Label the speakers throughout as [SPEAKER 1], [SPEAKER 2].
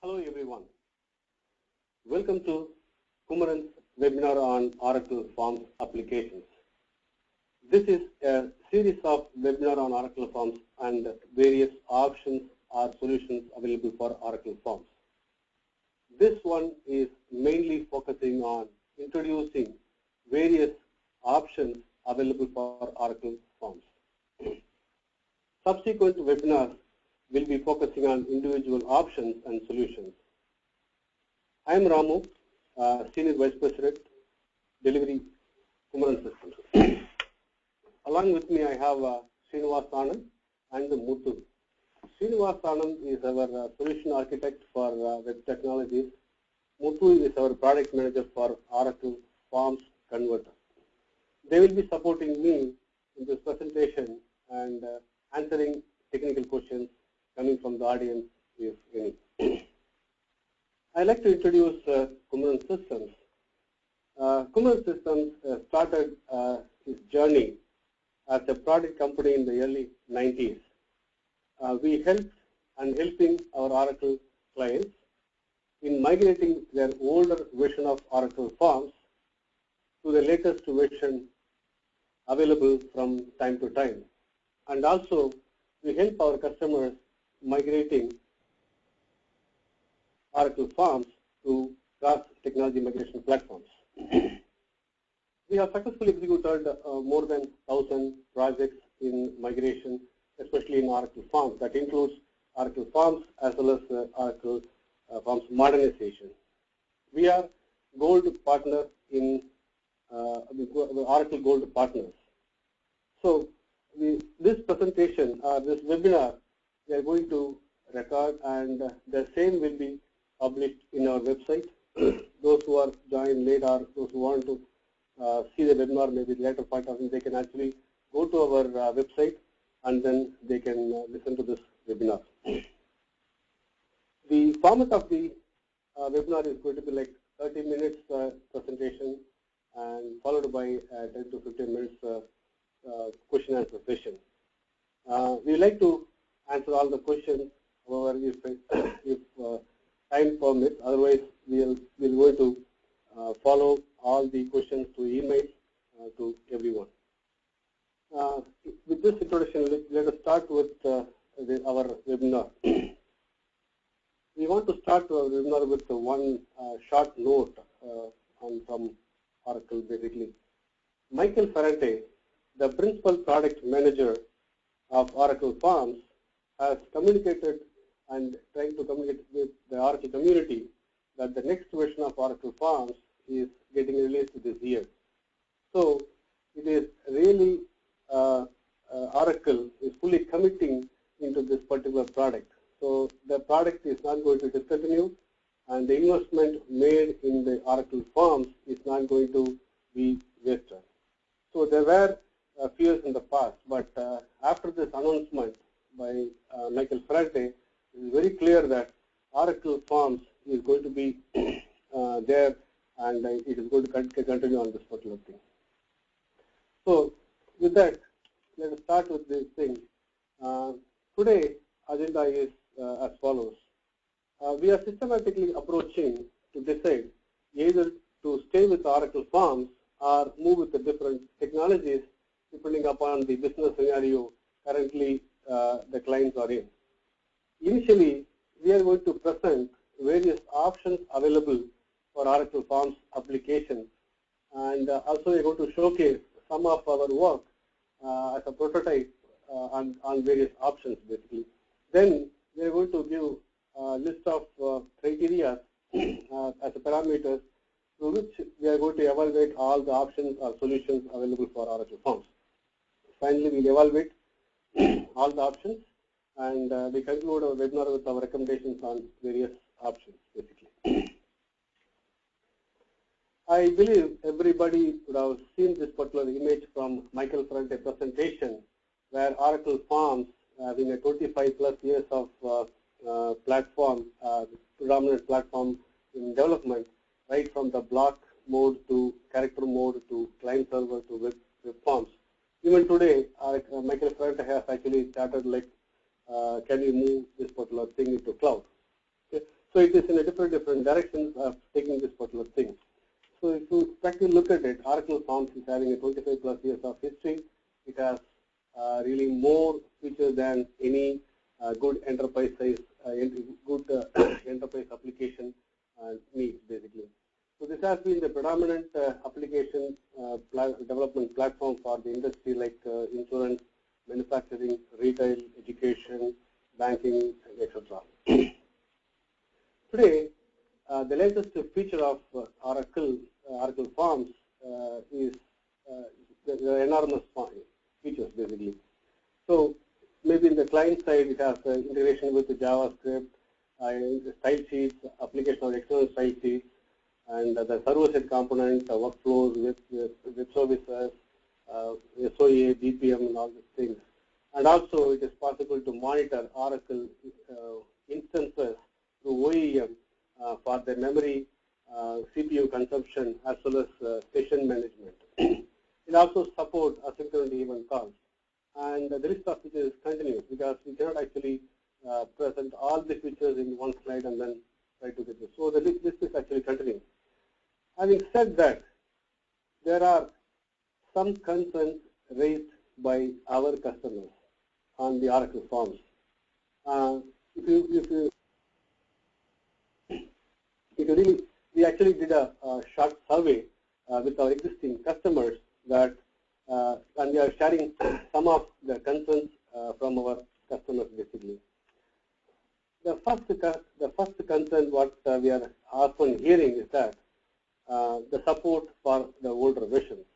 [SPEAKER 1] Hello everyone. Welcome to Kumaran's webinar on Oracle Forms applications. This is a series of webinar on Oracle Forms and various options or solutions available for Oracle Forms. This one is mainly focusing on introducing various options available for Oracle Forms. Subsequent webinars will be focusing on individual options and solutions. I am Ramu, Senior Vice President, Delivery, Kumaran Systems. Along with me, I have Srinivas Anand and Muthu. Srinivas Anand is our Solution Architect for Web Technologies. Muthu is our Product Manager for Oracle Forms Converter. They will be supporting me in this presentation and answering technical questions coming from the audience, if any. I'd like to introduce Kumaran Systems. Kumaran Systems started its journey as a product company in the early 90s. We helped and helping our Oracle clients in migrating their older version of Oracle Forms to the latest version available from time to time. And also, we help our customers migrating Oracle Forms to cross-technology migration platforms. We have successfully executed more than 1,000 projects in migration, especially in Oracle Forms. That includes Oracle Forms as well as Oracle Forms Modernization. We are Gold Partner in Oracle Gold Partners. So this presentation, this webinar, we are going to record, and the same will be published in our website. Those who are joined late or those who want to see the webinar maybe later point of time, they can actually go to our website and then they can listen to this webinar. The format of the webinar is going to be like 30 minutes presentation and followed by 10 to 15 minutes question and answer session. We like to answer all the questions, however, if time permits. Otherwise, we'll going to follow all the questions to email to everyone. With this introduction, let us start with our webinar. We want to start our webinar with one short note from Oracle, basically. Michael Ferrante, the Principal Product Manager of Oracle Forms, has communicated and trying to communicate with the Oracle community that the next version of Oracle Forms is getting released this year. So it is really Oracle is fully committing into this particular product. So the product is not going to discontinue, and the investment made in the Oracle Forms is not going to be wasted. So there were fears in the past, but after this announcement by Michael Ferrante, it is very clear that Oracle Forms is going to be there, and it is going to continue on this particular thing. So with that, let us start with this thing. Today, agenda is as follows. We are systematically approaching to decide either to stay with Oracle Forms or move with the different technologies depending upon the business scenario currently the clients are in. Initially, we are going to present various options available for Oracle Forms applications, and also we are going to showcase some of our work as a prototype on various options, basically. Then we are going to give a list of criteria as a parameters through which we are going to evaluate all the options or solutions available for Oracle Forms. Finally, we will evaluate all the options, and we conclude our webinar with our recommendations on various options, basically. I believe everybody would have seen this particular image from Michael Ferrante presentation, where Oracle Forms, having a 25 plus years of platform, predominant platform in development, right from the block mode to character mode to client server to web forms. Even today, Michael Ferrante has actually started like, can we move this particular thing into cloud? Okay. So it is in a different directions of taking this particular thing. So if you practically look at it, Oracle Forms is having a 25 plus years of history. It has really more features than any good enterprise size, enterprise application needs basically. So this has been the predominant application development platform for the industry like insurance, manufacturing, retail, education, banking, etc. Today, the latest feature of Oracle Forms is the enormous features basically. So maybe in the client side, it has integration with the JavaScript, style sheets, application of external style sheets, and the server-side component, workflows with web services, SOA, BPM, and all these things. And also, it is possible to monitor Oracle instances through OEM for the memory, CPU consumption, as well as session management. It also supports asynchronous event calls. And the list of features continues because we cannot actually present all the features in one slide and then try to get this. So the list is actually continuing. Having said that, there are some concerns raised by our customers on the Oracle Forms. We actually did a short survey with our existing customers that, and we are sharing some of the concerns from our customers basically. The first concern what we are often hearing is that the support for the older versions.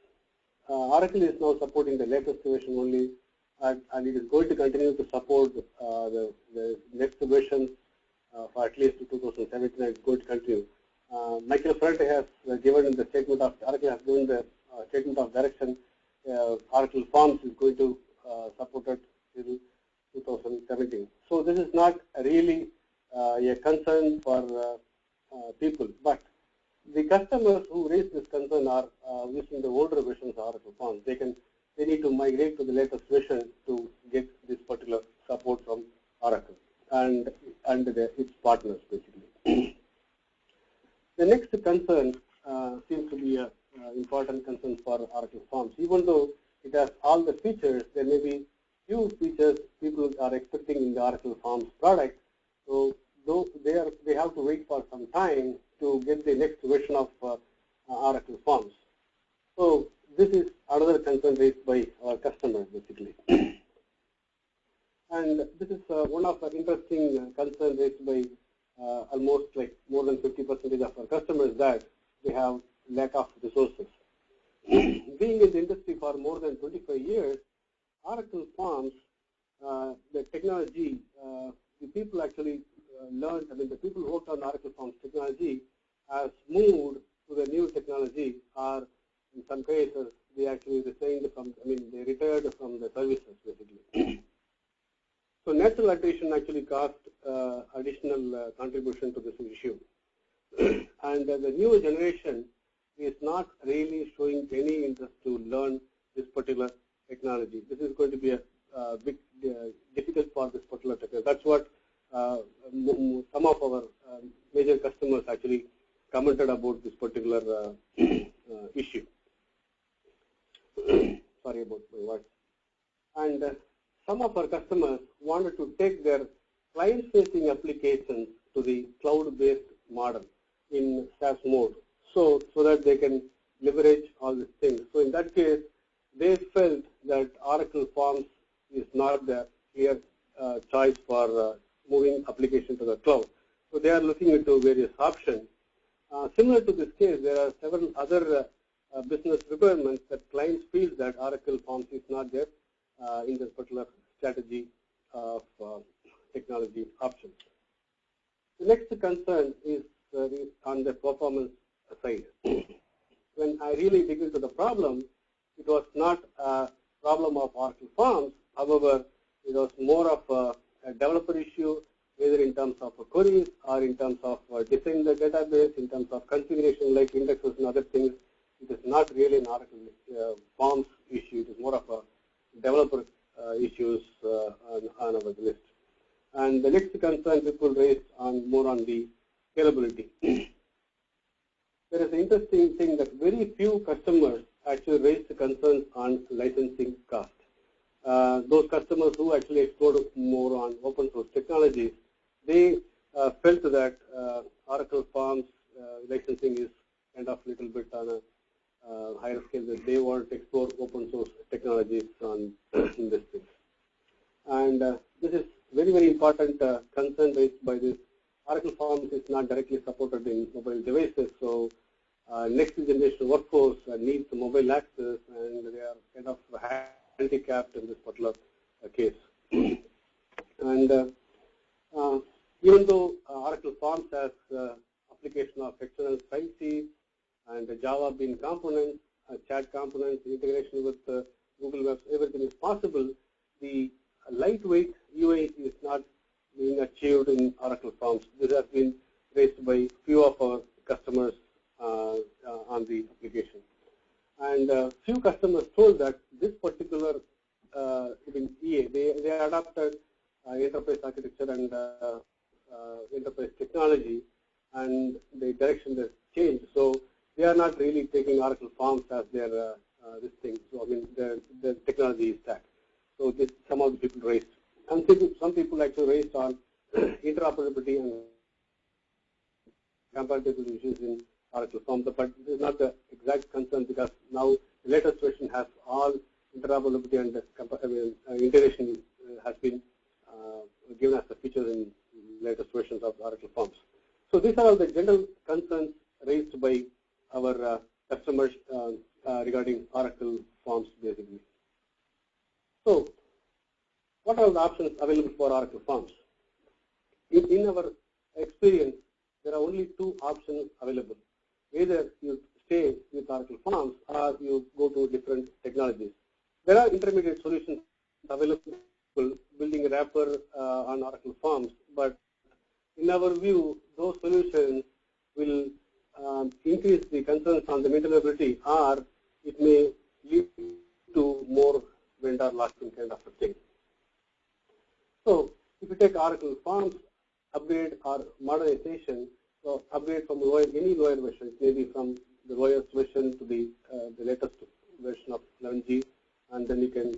[SPEAKER 1] Oracle is now supporting the latest version only, and it is going to continue to support the next versions for at least 2017. It's going to continue. Michael Front has given the statement of Oracle has given the statement of direction. Oracle Forms is going to support it till 2017. So this is not really a concern for people, but the customers who raise this concern are using the older versions of Oracle Forms. They need to migrate to the latest version to get this particular support from Oracle and its partners basically. The next concern seems to be an important concern for Oracle Forms. Even though it has all the features, there may be few features people are expecting in the Oracle Forms product. So though they have to wait for some time to get the next version of Oracle Forms. So this is another concern raised by our customers basically. And this is one of the interesting concerns raised by almost like more than 50% of our customers that they have lack of resources. Being in the industry for more than 25 years, Oracle Forms, the technology, the people actually learned, the people who worked on Oracle Forms technology has moved to the new technology, or in some cases, they actually resigned from, they retired from the services basically. So natural attrition actually caused additional contribution to this issue. And the new generation is not really showing any interest to learn this particular technology. This is going to be a big difficult for this particular technology. That's what some of our major customers actually commented about this particular issue. Sorry about my words. And some of our customers wanted to take their client-facing applications to the cloud-based model in SaaS mode, so that they can leverage all these things. So in that case, they felt that Oracle Forms is not the clear choice for moving application to the cloud. So they are looking into various options. Similar to this case, there are several other business requirements that clients feel that Oracle Forms is not there in this particular strategy of technology options. The next concern is on the performance side. When I really dig into the problem, it was not a problem of Oracle Forms. However, it was more of a developer issue, either in terms of queries or in terms of designing the database, in terms of configuration like indexes and other things. It is not really an Oracle Forms issue. It is more of a developer issues on our list. And the next concern people raised more on the scalability. There is an interesting thing that very few customers actually raised concerns on licensing cost. Those customers who actually explored more on open source technologies, they felt that Oracle Forms licensing is kind of a little bit on a higher scale, that they want to explore open source technologies on in this thing. And this is very, very important concern raised by this. Oracle Forms is not directly supported in mobile devices, so next generation workforce needs mobile access, and they are kind of handicapped in this particular case. And even though Oracle Forms has application of external file sheets and Java bean components, chat components, integration with Google Webs, everything is possible, the lightweight UI is not being achieved in Oracle Forms. This has been raised by few of our customers on the application. And few customers told that this particular EA, they adopted enterprise architecture and enterprise technology, and the direction has changed. So they are not really taking Oracle Forms as their this thing. So I mean, the technology stack. So this some of the people raised, and some people actually raised on interoperability and compatibility issues in Oracle Forms. But this is not the exact concern, because now the latest version has all interoperability and integration has been given as a feature in latest versions of Oracle Forms. So these are all the general concerns raised by our customers regarding Oracle Forms, basically. So what are the options available for Oracle Forms? In our experience, there are only two options available. Either you stay with Oracle Forms or you go to different technologies. There are intermediate solutions available, building a wrapper on Oracle Forms, but in our view, those solutions will increase the concerns on the maintainability, or it may lead to more vendor lock-in kind of a thing. So if you take Oracle Forms upgrade or modernization, so upgrade from any lower version, maybe from the lowest version to the latest version of 11G, and then you can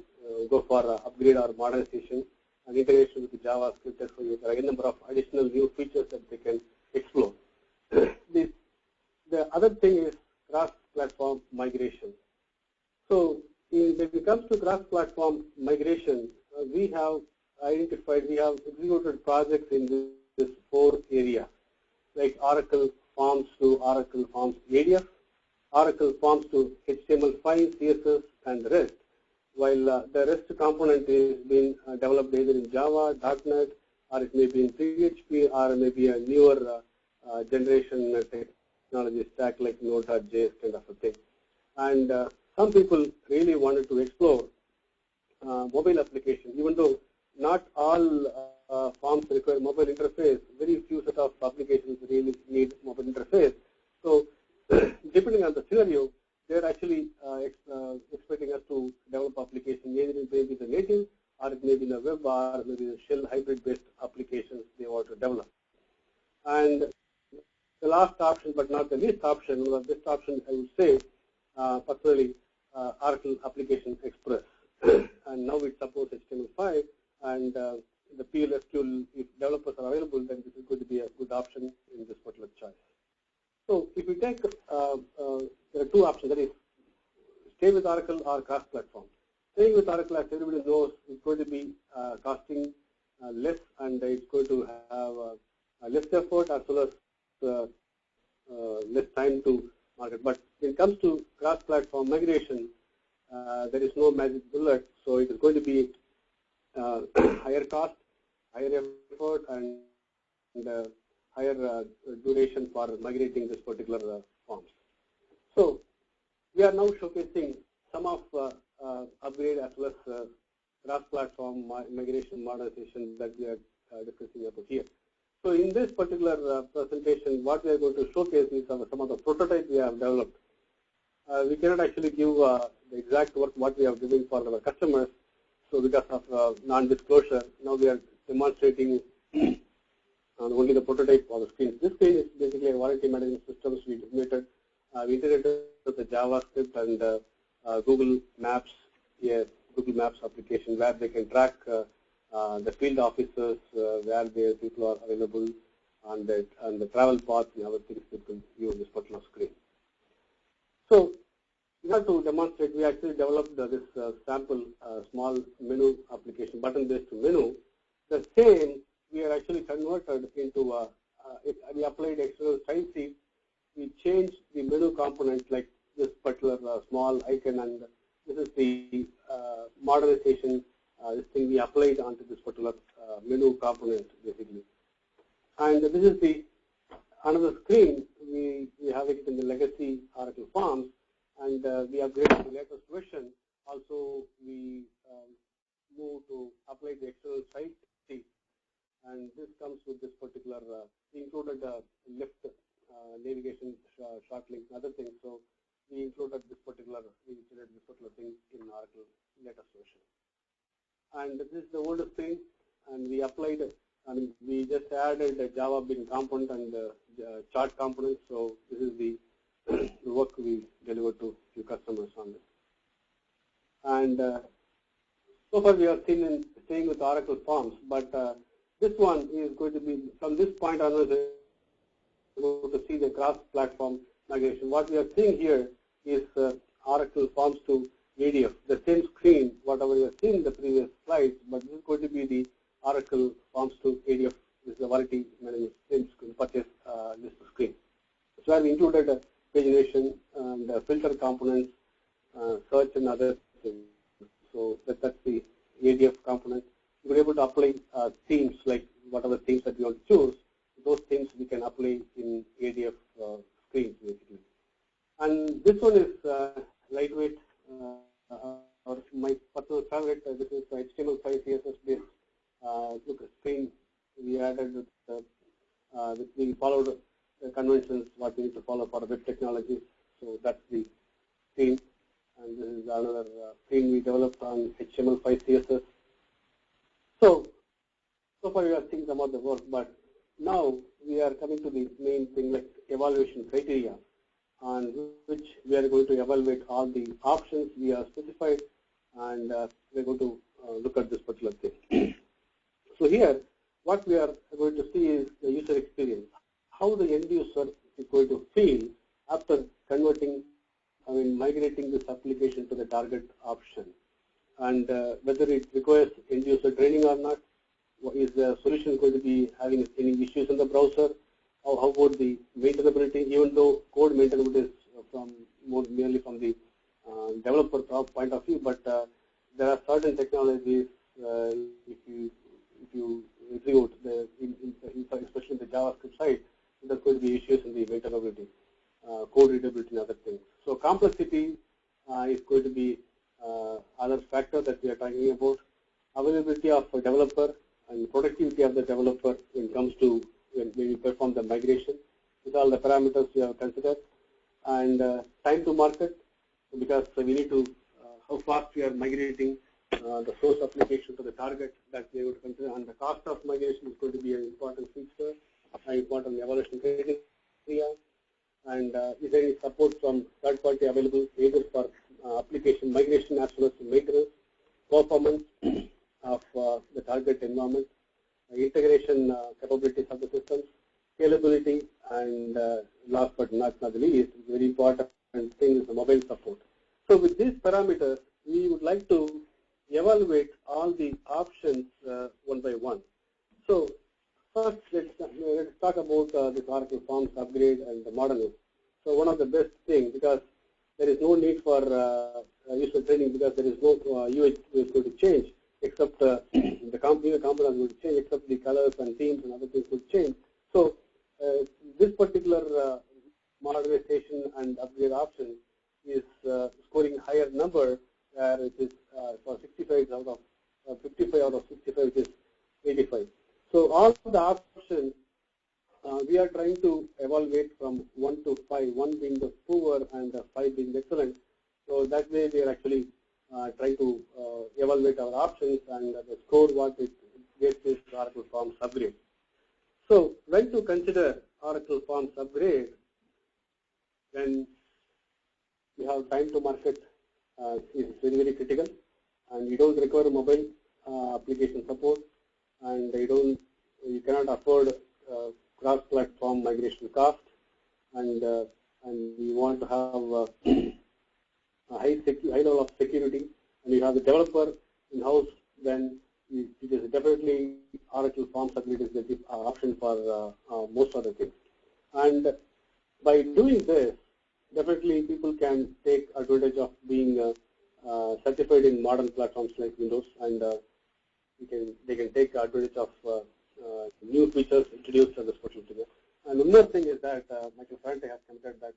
[SPEAKER 1] go for upgrade or modernization and integration with the JavaScript. So there are a number of additional new features that they can explore. The other thing is cross-platform migration. So when it comes to cross-platform migration, we have executed projects in this 4 areas, like Oracle Forms to Oracle Forms ADF, Oracle Forms to HTML5, CSS, and REST, while the REST component is being developed either in Java, .NET, or it may be in PHP, or maybe a newer generation technology stack like Node.js kind of a thing. And some people really wanted to explore mobile application, even though not all forms require mobile interface. Very few set of applications really need mobile interface. So depending on the scenario, they're actually expecting us to develop application. Either it may be the native, or it may be the web, or maybe the shell hybrid-based applications they want to develop. And the last option, but not the least option, or the best option, I would say, particularly Oracle Application Express. And now it supports HTML5, and the PLSQL, if developers are available, then this is going to be a good option in this particular choice. So if we take, there are two options, that is, stay with Oracle or cross-platform. Staying with Oracle, as everybody knows, is going to be costing less, and it's going to have less effort as well as less time to market. But when it comes to cross-platform migration, there is no magic bullet, so it is going to be higher cost, higher effort, and higher duration for migrating this particular forms. So we are now showcasing some of upgrade as well as cross-platform migration modernization that we are discussing about here. So in this particular presentation, what we are going to showcase is some of the prototypes we have developed. We cannot actually give the exact work what we are doing for our customers. So because of non-disclosure, now we are demonstrating and only the prototype of the screen. This screen is basically a warranty management systems we integrated with the JavaScript and Google Maps, Google Maps application where they can track the field officers where their people are available and the travel path and other things that can view this particular screen. So, in order to demonstrate, we actually developed this sample small menu application, button-based menu. The same we are actually converted into we applied external style sheet. We changed the menu component like this particular small icon, and this is the modernization. This thing we applied onto this particular menu component basically. And this is the another screen. We have it in the legacy Oracle Forms, and we upgraded the latest version. Also, we moved to apply the external style sheet, and this comes with this particular included left navigation short link and other things. So we included this particular thing in Oracle latest version. And this is the older screen, and we applied. And we just added a Java bin component and chart component. So this is the work we delivered to few customers on this. And so far we are staying with Oracle Forms, but this one is going to be from this point onwards able to see the cross-platform migration. What we are seeing here is Oracle Forms to ADF, the same screen, whatever we have seen in the previous slides, but this is going to be the Oracle Forms to ADF. This is the warranty management purchase list screen. So where we included pagination and filter components, search and other things. So that's the ADF component. We were able to apply themes, like whatever themes that we want to choose. Those themes we can apply in ADF screens basically. And this one is lightweight. My personal favorite. This is HTML5 CSS based screen. We added we followed the conventions what we need to follow for web technologies. So that's the screen. And this is another screen we developed on HTML5 CSS. So far we are seeing some of the work, but now we are coming to the main thing like evaluation criteria, on which we are going to evaluate all the options we have specified, and we are going to look at this particular thing. So here, what we are going to see is the user experience, how the end user is going to feel after migrating this application to the target option, and whether it requires end user training or not. Is the solution going to be having any issues in the browser? How about the maintainability? Even though code maintainability is merely from the developer point of view, but there are certain technologies. If you execute especially in the JavaScript side, there could be issues in the maintainability, code readability, and other things. So complexity is going to be other factor that we are talking about. Availability of a developer and productivity of the developer when it comes to when we perform the migration. These are all the parameters we have considered. And time to market, because we need to how fast we are migrating the source application to the target that they would consider, and the cost of migration is going to be an important feature, an important evaluation criteria. And is there any support from third party available either for application migration as well as maintenance, performance of the target environment, integration capabilities of the systems, scalability, and last but not the least, very important thing is the mobile support. So with these parameters, we would like to evaluate all the options one by one. So first, let's talk about this Oracle Forms upgrade and the Modernization. So one of the best things, because there is no need for user training, because there is no UI is going to change, except the component is going to change, except the colors and themes and other things will change. So this particular modernization and upgrade option is scoring higher number, where it is for 65 out of 55 out of 65, which is 85. So all the options we are trying to evaluate from 1 to 5, 1 being the poor and 5 being excellent. So that way we are actually trying to evaluate our options, and the score what it gets is Oracle Forms upgrade. So when to consider Oracle Forms upgrade, when you have time to market is very, very critical, and you don't require mobile application support, and you cannot afford cross-platform migration cost, and you want to have a high level of security, and you have the developer in-house, then it is definitely Oracle Forms upgrade is the option for most of the things. And by doing this, definitely people can take advantage of being certified in modern platforms like Windows, and they can take advantage of new features introduced in this particular thing. And one more thing is that Michael Ferrante has commented that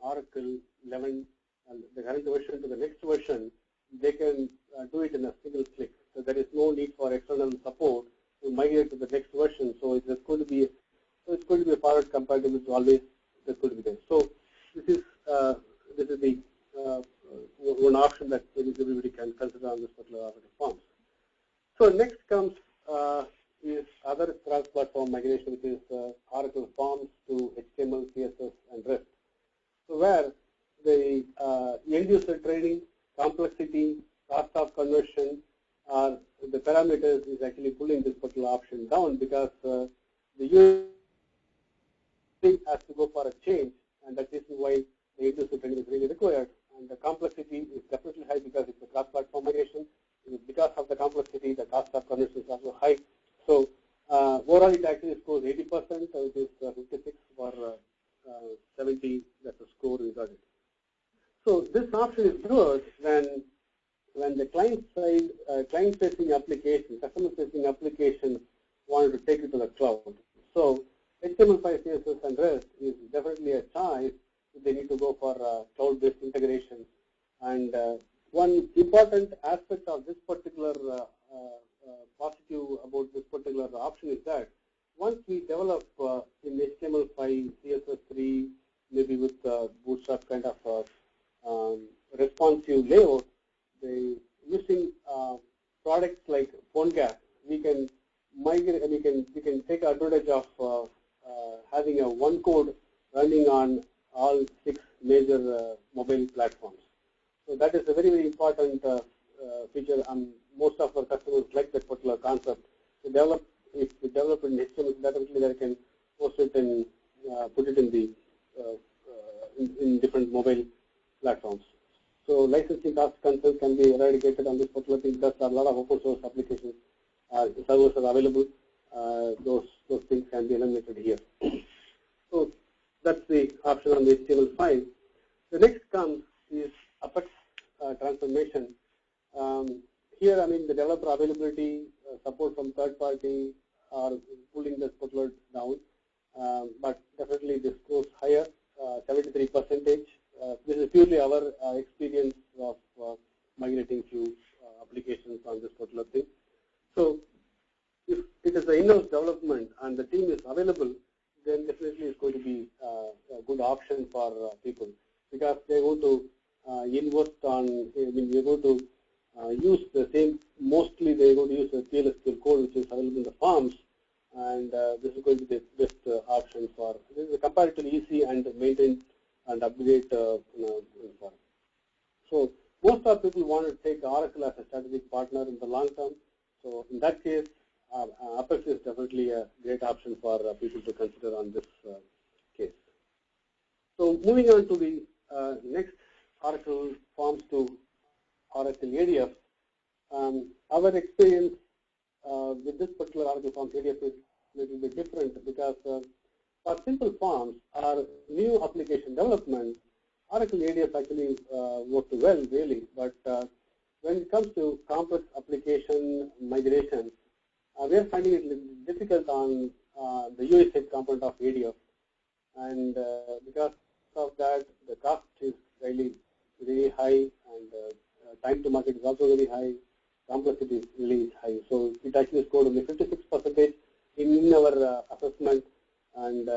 [SPEAKER 1] Oracle 11, the current version to the next version, they can do it in a single click. So there is no need for external support to migrate to the next version. So it's going to be a forward compatibility always. That could be there. So this is the one option that everybody can consider on this particular Oracle Forms. So next comes is other cross-platform migration, which is Oracle Forms to HTML, CSS, and REST. So where the end-user training, complexity, cost of conversion, are the parameters is actually pulling this particular option down, because the user has to go for a change, and that is why the end-user training is really required. And the complexity is definitely high because it's a cross-platform migration. Because of the complexity, the cost of conversion is also high. So overall, it actually scores 80%, which is 56 for 70. That's the score we got it. So this option is good when the client-side, client-facing application, customer-facing application wanted to take it to the cloud. So HTML5, CSS, and REST is definitely a choice if they need to go for cloud-based integration. And one important aspect of this particular positive about this particular option is that once we develop in HTML5, CSS3, maybe with Bootstrap kind of responsive layout, using products like PhoneGap, we can migrate. We can take advantage of having a one code running on all 6 major mobile platforms. So that is a very, very important feature, and most of our customers like that particular concept. To if we develop in HTML, definitely they can post it and put it in the in different mobile platforms. So licensing cost concerns can be eradicated on this particular thing, because there are a lot of open source applications, servers are available. Those things can be eliminated here. So that's the option on the HTML5. The next comes is Apex transformation. Here, the developer availability, support from third party are pulling this particular down, but definitely this goes higher, 73%. This is purely our experience of migrating few applications on this particular thing. So if it is an in-house development and the team is available, then definitely it's going to be a good option for people, because they want to invest on, they're going to use the same, mostly they're going to use the PLSQL code which is available in the forms, and this is going to be the best option for, this is comparatively easy and maintain and upgrade form. So most of people want to take Oracle as a strategic partner in the long term. So in that case, Apex is definitely a great option for people to consider on this case. So moving on to the next Oracle Forms to Oracle ADF. Our experience with this particular Oracle Forms ADF is a little bit different, because for simple forms or new application development, Oracle ADF actually worked well, really. But when it comes to complex application migration, we are finding it difficult on the UI side component of ADF, and because of that, the cost is really very high, and time to market is also very high. Complexity is really high. So it actually scored only 56% in our assessment, and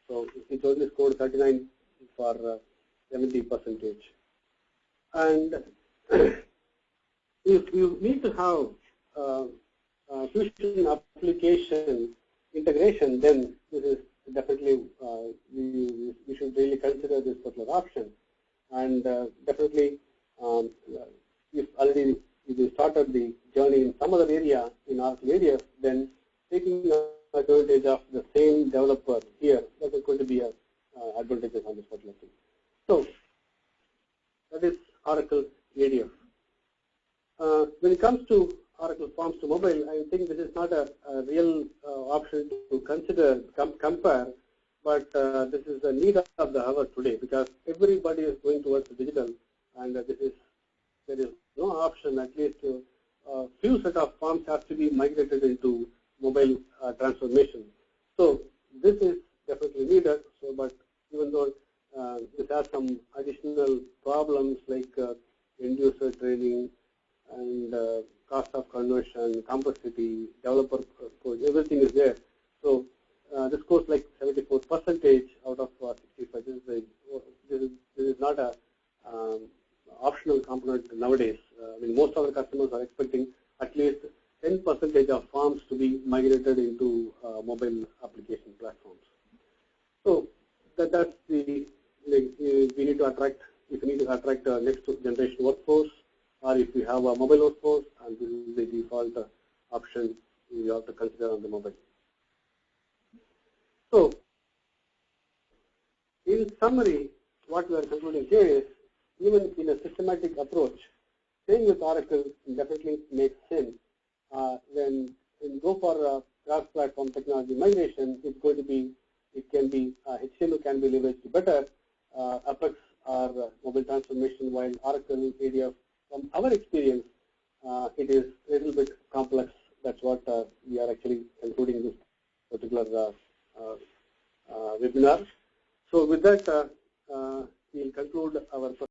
[SPEAKER 1] so it only scored 39 for 70%. And if you need to have Fusion application integration, then this is definitely we should really consider this particular option. And definitely, if already we started the journey in some other area in Oracle areas, then taking advantage of the same developer here, that is going to be a advantages on this particular thing. So that is Oracle ADF. When it comes to Oracle Forms to Mobile, I think this is not a real option to consider, compare, but this is the need of the hour today, because everybody is going towards the digital, and there is no option, at least a few set of forms have to be migrated into mobile transformation. So this is definitely needed. So, but even though this has some additional problems like end user training and cost of conversion, complexity, developer code, everything is there. So this scores like 74% out of 65. This is not a optional component nowadays. I mean, most of the customers are expecting at least 10% of forms to be migrated into mobile application platforms. So that's the we need to attract. If we need to attract a next generation workforce, or if we have a mobile workforce, and this is the default option we have to consider on the mobile. So, in summary, what we are concluding here is, even in a systematic approach, staying with Oracle definitely makes sense. When you go for cross-platform technology migration, it's going to be, HTML can be leveraged better, Apex or mobile transformation, while Oracle ADF, from our experience, it is a little bit complex. That's what we are actually concluding this particular webinar. So with that, we'll conclude our